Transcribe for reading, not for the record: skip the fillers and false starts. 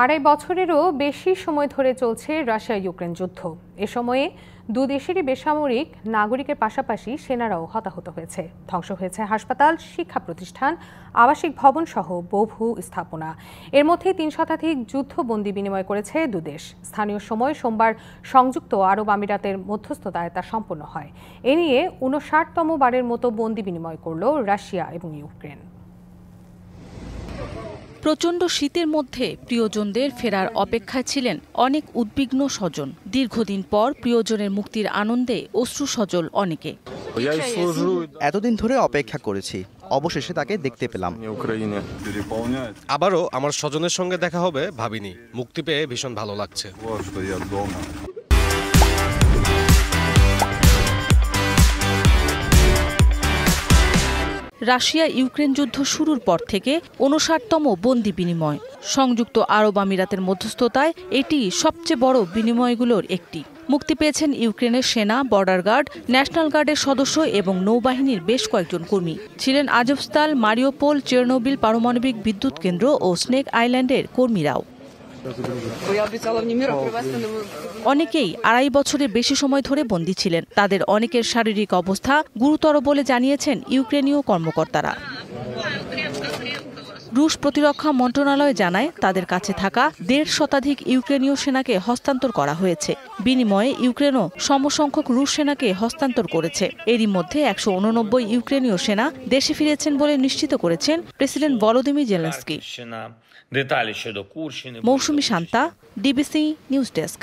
আড়াই বছরেরও বেশি সময় ধরে চলছে রাশিয়া ইউক্রেন যুদ্ধ। এ সময়ে দু দেশেরই বেসামরিক নাগরিকের পাশাপাশি সেনারাও হতাহত হয়েছে। ধ্বংস হয়েছে হাসপাতাল, শিক্ষা প্রতিষ্ঠান, আবাসিক ভবন সহ বহু স্থাপনা। এর মধ্যে ৩ শতাধিক যুদ্ধবন্দী বিনিময় করেছে দুদেশ। স্থানীয় সময় সোমবার সংযুক্ত আরব আমিরাতের মধ্যস্থতায় তা সম্পন্ন হয়। এ নিয়ে ৫৯তম বারের মতো বন্দী বিনিময় করল রাশিয়া এবং ইউক্রেন। প্রচণ্ড শীতের মধ্যে প্রিয়জনদের ফেরার অপেক্ষায় ছিলেন অনেক উদ্বিগ্ন স্বজন। দীর্ঘদিন পর প্রিয়জনের মুক্তির আনন্দে অশ্রু সজল অনেকে। এতদিন ধরে অপেক্ষা করেছি, অবশেষে তাকে দেখতে পেলাম। আবারও আমার স্বজনের সঙ্গে দেখা হবে ভাবিনি। মুক্তি পেয়ে ভীষণ ভালো লাগছে। রাশিয়া ইউক্রেন যুদ্ধ শুরুর পর থেকে ৫৯তম বন্দি বিনিময়। সংযুক্ত আরব আমিরাতের মধ্যস্থতায় এটি সবচেয়ে বড় বিনিময়গুলোর একটি। মুক্তি পেয়েছেন ইউক্রেনের সেনা, বর্ডার গার্ড, ন্যাশনাল গার্ডের সদস্য এবং নৌবাহিনীর বেশ কয়েকজন কর্মী। ছিলেন আজভস্তাল, মারিওপোল, চেরনোবিল পারমাণবিক বিদ্যুৎ কেন্দ্র ও স্নেক আইল্যান্ডের কর্মীরাও। অনেকেই আড়াই বছরের বেশি সময় ধরে বন্দী ছিলেন। তাদের অনেকের শারীরিক অবস্থা গুরুতর বলে জানিয়েছেন ইউক্রেনীয় কর্মকর্তারা। রুশ প্রতিরক্ষা মন্ত্রণালয় জানায়, তাদের কাছে থাকা ১৫০ শতাধিক ইউক্রেনীয় সেনাকে হস্তান্তর করা হয়েছে। বিনিময়ে ইউক্রেনও সমসংখ্যক রুশ সেনাকে হস্তান্তর করেছে। এরই মধ্যে ১৮৯ ইউক্রেনীয় সেনা দেশে ফিরেছেন বলে নিশ্চিত করেছেন প্রেসিডেন্ট ভলোদিমির জেলেনস্কি। মৌসুমী শান্তা, ডিবিসি নিউজ ডেস্ক।